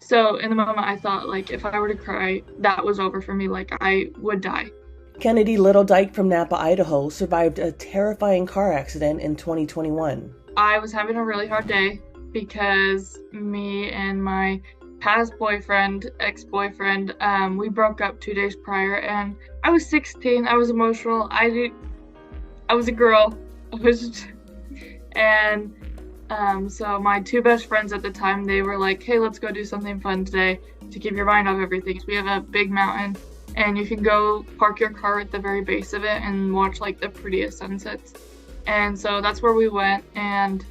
So in the moment, I thought, like, if I were to cry, that was over for me. Like, I would die. Kennedy Littledike from Nampa, Idaho, survived a terrifying car accident in 2021. I was having a really hard day because me and my past boyfriend, ex-boyfriend, we broke up 2 days prior, and I was 16. I was emotional. I was a girl. And so my two best friends at the time, they were like, hey, let's go do something fun today to keep your mind off everything. We have a big mountain, and you can go park your car at the very base of it and watch like the prettiest sunsets. And so that's where we went, and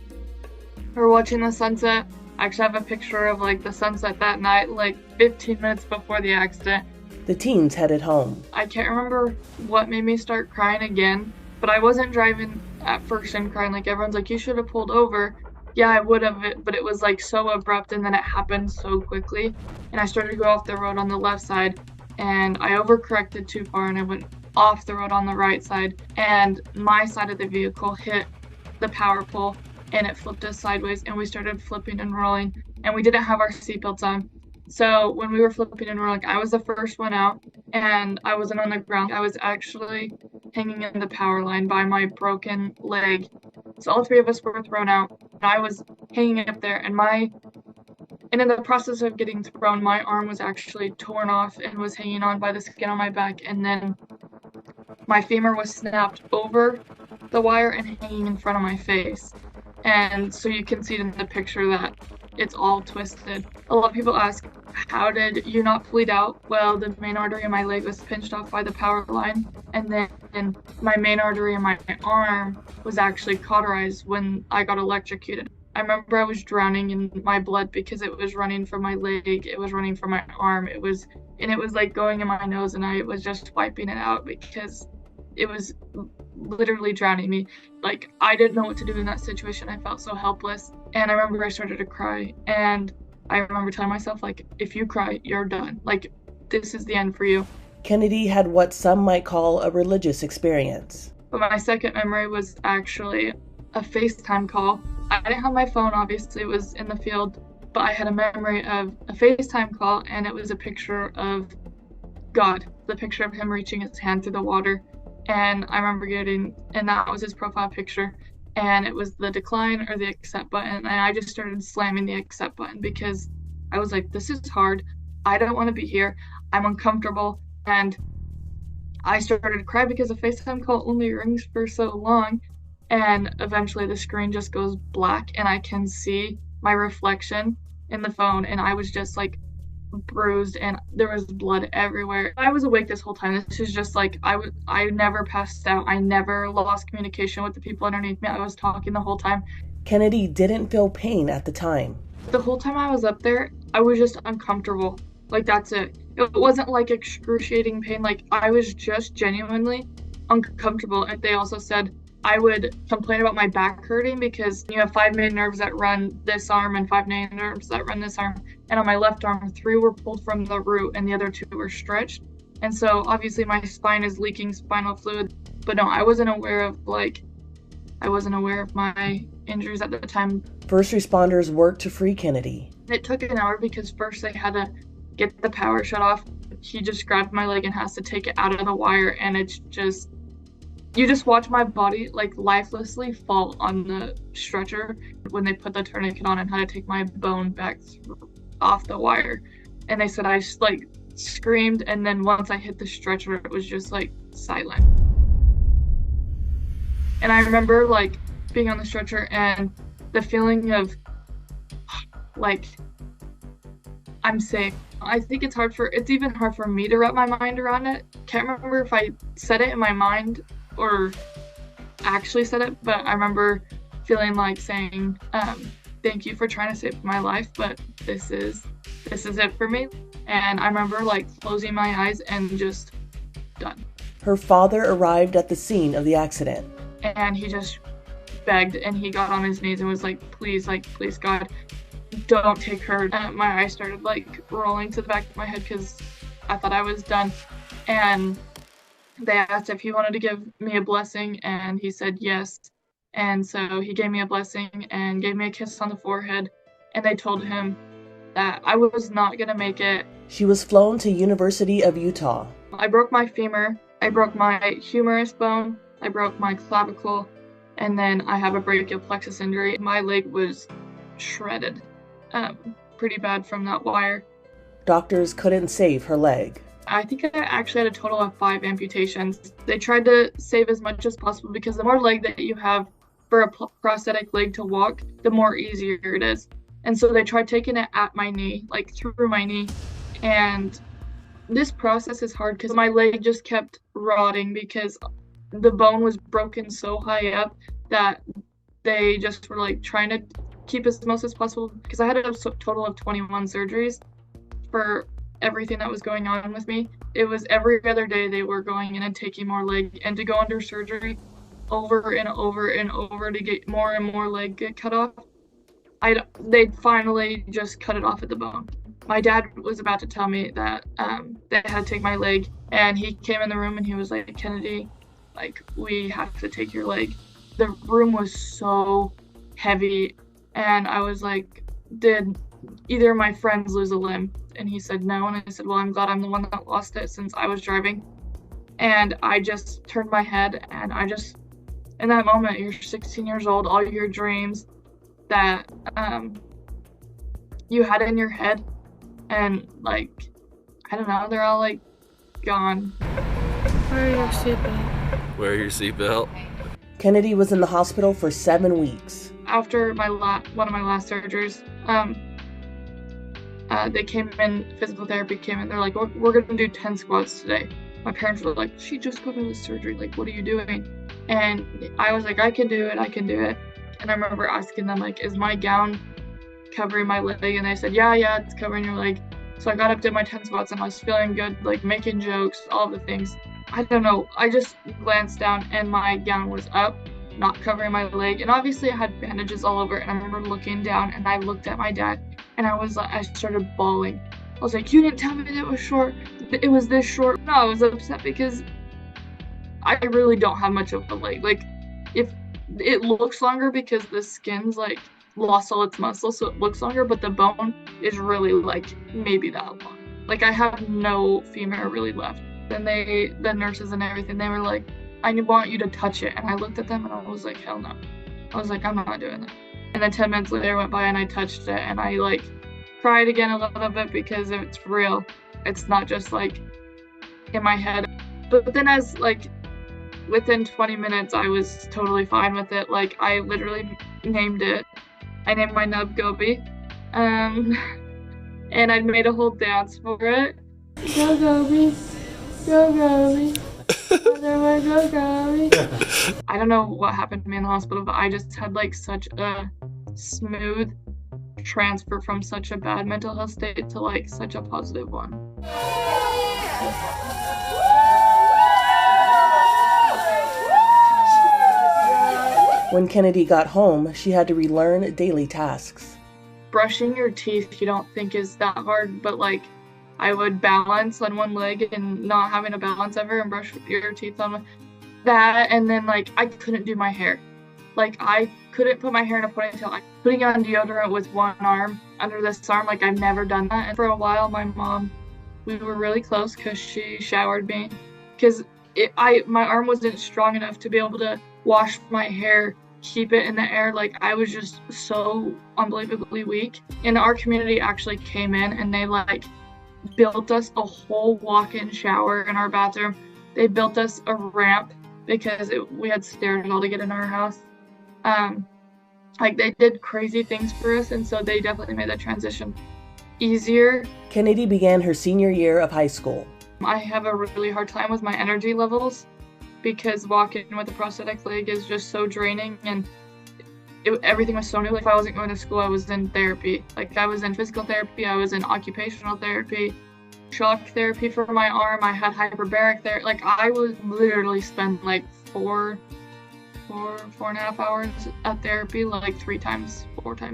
we're watching the sunset. I actually have a picture of like the sunset that night, like 15 minutes before the accident. The teens headed home. I can't remember what made me start crying again, but I wasn't driving at first and crying. Like, everyone's like, you should have pulled over. Yeah, I would have, but it was like so abrupt, and then it happened so quickly. And I started to go off the road on the left side, and I overcorrected too far, and I went off the road on the right side, and my side of the vehicle hit the power pole, and it flipped us sideways, and we started flipping and rolling, and we didn't have our seatbelts on. So when we were flipping and rolling, I was the first one out, and I wasn't on the ground. I was actually hanging in the power line by my broken leg. So all three of us were thrown out, and I was hanging up there, and in the process of getting thrown, my arm was actually torn off and was hanging on by the skin on my back, and then my femur was snapped over the wire and hanging in front of my face. And so you can see in the picture that it's all twisted. A lot of people ask, how did you not bleed out? Well, the main artery in my leg was pinched off by the power line, and then my main artery in my arm was actually cauterized when I got electrocuted. I remember I was drowning in my blood because it was running from my leg, it was running from my arm, it was like going in my nose, and I was just wiping it out because it was literally drowning me. Like, I didn't know what to do in that situation. I felt so helpless, and I remember I started to cry, and I remember telling myself, like, if you cry, you're done. Like, this is the end for you. Kennedy had what some might call a religious experience. But my second memory was actually a FaceTime call. I didn't have my phone, obviously, it was in the field, but I had a memory of a FaceTime call, and it was a picture of God, the picture of him reaching his hand through the water. And I remember and that was his profile picture, and it was the decline or the accept button, and I just started slamming the accept button because I was like, this is hard, I don't want to be here, I'm uncomfortable. And I started to cry because a FaceTime call only rings for so long, and eventually the screen just goes black, and I can see my reflection in the phone, and I was just like bruised, and there was blood everywhere. I was awake this whole time. This is just like, I never passed out. I never lost communication with the people underneath me. I was talking the whole time. Kennedy didn't feel pain at the time. The whole time I was up there, I was just uncomfortable. Like, that's it. It wasn't like excruciating pain. Like, I was just genuinely uncomfortable. And they also said I would complain about my back hurting because you have 5 main nerves that run this arm and 5 main nerves that run this arm. And on my left arm, 3 were pulled from the root and the other 2 were stretched. And so obviously my spine is leaking spinal fluid. But no, I wasn't aware of my injuries at the time. First responders worked to free Kennedy. It took an hour because first they had to get the power shut off. He just grabbed my leg and has to take it out of the wire, and it's just, you just watch my body like lifelessly fall on the stretcher when they put the tourniquet on and had to take my bone back off the wire. And they said I just like screamed, and then once I hit the stretcher, it was just like silent. And I remember like being on the stretcher and the feeling of like, I'm safe. I think it's even hard for me to wrap my mind around it. Can't remember if I said it in my mind or actually said it, but I remember feeling like saying, thank you for trying to save my life, but this is it for me. And I remember like closing my eyes and just done. Her father arrived at the scene of the accident. And he just begged, and he got on his knees and was like, please God, don't take her. And my eyes started like rolling to the back of my head because I thought I was done. And they asked if he wanted to give me a blessing, and he said yes. And so he gave me a blessing and gave me a kiss on the forehead. And they told him that I was not gonna make it. She was flown to University of Utah. I broke my femur, I broke my humerus bone, I broke my clavicle, and then I have a brachial plexus injury. My leg was shredded, pretty bad from that wire. Doctors couldn't save her leg. I think I actually had a total of 5 amputations. They tried to save as much as possible because the more leg that you have for a prosthetic leg to walk, the more easier it is. And so they tried taking it at my knee, like through my knee. And this process is hard because my leg just kept rotting because the bone was broken so high up that they just were like trying to keep as much as possible, because I had a total of 21 surgeries for everything that was going on with me. It was every other day they were going in and taking more leg, and to go under surgery over and over and over to get more and more leg get cut off. They finally just cut it off at the bone. My dad was about to tell me that they had to take my leg, and he came in the room and he was like, Kennedy, like, we have to take your leg. The room was so heavy, and I was like, did either of my friends lose a limb? And he said no, and I said, well, I'm glad I'm the one that lost it since I was driving. And I just turned my head, and I just, in that moment, you're 16 years old, all your dreams that you had in your head, and like, I don't know, they're all like gone. Wear your seatbelt. Wear your seatbelt. Kennedy was in the hospital for 7 weeks. After one of my last surgeries, they came in, physical therapy came in, they're like, we're gonna do 10 squats today. My parents were like, she just got out of surgery, like, what are you doing? And I was like, I can do it. And I remember asking them, like, is my gown covering my leg? And they said, yeah, it's covering your leg. So I got up, did my 10 squats, and I was feeling good, like making jokes, all the things. I don't know, I just glanced down and my gown was up, not covering my leg. And obviously I had bandages all over, and I remember looking down and I looked at my dad, and I started bawling. I was like, you didn't tell me that it was short. It was this short. No, I was upset because I really don't have much of a leg. Like, if it looks longer because the skin's like lost all its muscle, so it looks longer, but the bone is really like maybe that long. Like, I have no femur really left. Then the nurses and everything, they were like, I want you to touch it. And I looked at them and I was like, hell no. I was like, I'm not doing that. And then 10 minutes later went by and I touched it, and I like cried again a little bit because it's real. It's not just like in my head. But then as like within 20 minutes, I was totally fine with it. Like, I literally named it. I named my nub Gobi. And I made a whole dance for it. Go Gobi. Go Gobi. Go Gobi. I don't know what happened to me in the hospital, but I just had like such a smooth transfer from such a bad mental health state to like such a positive one. When Kennedy got home, she had to relearn daily tasks. Brushing your teeth, you don't think is that hard, but like, I would balance on one leg and not having a balance ever, and brush your teeth on that. And then like, I couldn't do my hair. Like, I couldn't put my hair in a ponytail. Like, putting on deodorant with one arm under this arm, like, I've never done that. And for a while, my mom, we were really close because she showered me, because my arm wasn't strong enough to be able to wash my hair, keep it in the air. Like, I was just so unbelievably weak. And our community actually came in and they like built us a whole walk-in shower in our bathroom. They built us a ramp because we had stairs and all to get in our house. Like, they did crazy things for us, and so they definitely made the transition easier. Kennedy began her senior year of high school. I have a really hard time with my energy levels because walking with a prosthetic leg is just so draining, and everything was so new. Like, if I wasn't going to school, I was in therapy. Like, I was in physical therapy, I was in occupational therapy, shock therapy for my arm, I had hyperbaric therapy. Like, I would literally spend like 4.5 hours at therapy, like 4 times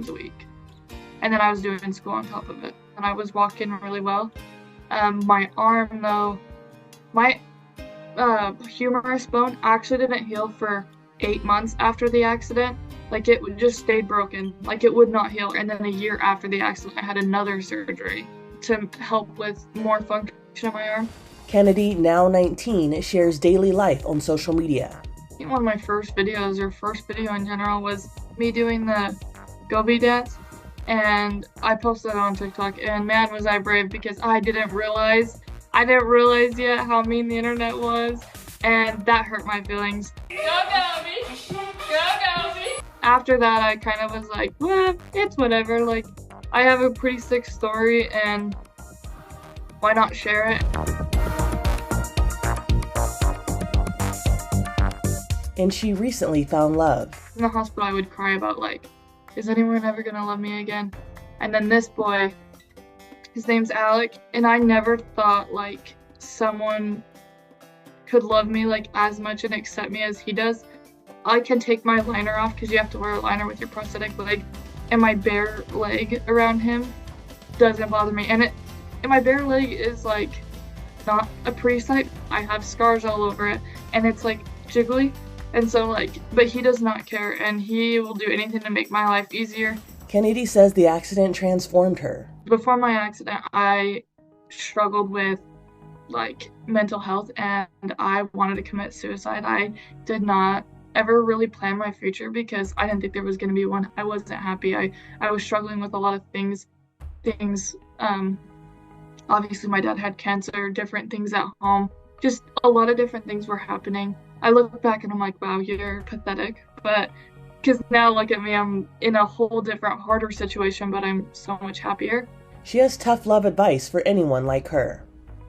a week. And then I was doing school on top of it. And I was walking really well. My arm though, my humerus bone actually didn't heal for 8 months after the accident. Like it just stayed broken, like it would not heal. And then a year after the accident, I had another surgery to help with more function in my arm. Kennedy, now 19, shares daily life on social media. I think one of my first videos, or first video in general, was me doing the Gobi dance. And I posted it on TikTok, and man, was I brave, because I didn't realize yet how mean the internet was, and that hurt my feelings. Go Gobi! Go Gobi! After that, I kind of was like, well, it's whatever. Like, I have a pretty sick story, and why not share it? And she recently found love. In the hospital, I would cry about, like, is anyone ever gonna love me again? And then this boy, his name's Alec, and I never thought, like, someone could love me, like, as much and accept me as he does. I can take my liner off, because you have to wear a liner with your prosthetic leg, and my bare leg around him doesn't bother me. And my bare leg is, like, not a pretty sight. I have scars all over it, and it's, like, jiggly. And so, like, but he does not care, and he will do anything to make my life easier. Kennedy says the accident transformed her. Before my accident, I struggled with, like, mental health, and I wanted to commit suicide. I did not ever really plan my future because I didn't think there was going to be one. I wasn't happy. I was struggling with a lot of things. Obviously my dad had cancer, different things at home. Just a lot of different things were happening. I look back and I'm like, wow, you're pathetic. But because now look at me, I'm in a whole different, harder situation, but I'm so much happier. She has tough love advice for anyone like her.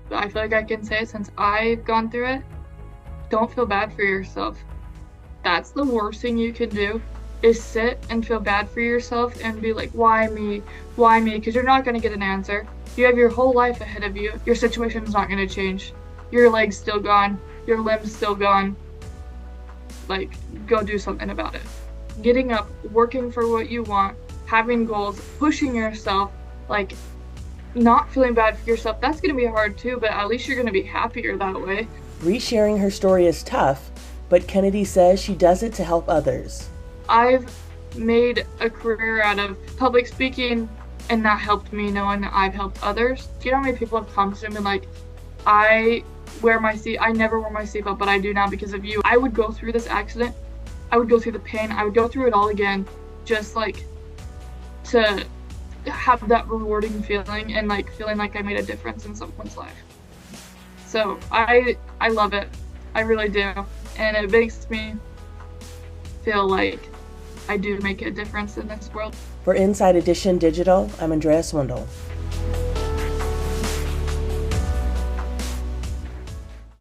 I feel like I can say it since I've gone through it. Don't feel bad for yourself. That's the worst thing you can do, is sit and feel bad for yourself and be like, why me? Why me? Because you're not going to get an answer. You have your whole life ahead of you. Your situation is not going to change. Your leg's still gone. Your limb's still gone. Like, go do something about it. Getting up, working for what you want, having goals, pushing yourself, like, not feeling bad for yourself, that's going to be hard too, but at least you're going to be happier that way. Resharing her story is tough, but Kennedy says she does it to help others. I've made a career out of public speaking, and that helped me knowing that I've helped others. Do you know how many people have come to me like, I never wore my seatbelt, but I do now because of you. I would go through this accident, I would go through the pain, I would go through it all again, just like to have that rewarding feeling and like feeling like I made a difference in someone's life. So I love it. I really do. And it makes me feel like I do make a difference in this world. For Inside Edition Digital, I'm Andrea Swindall.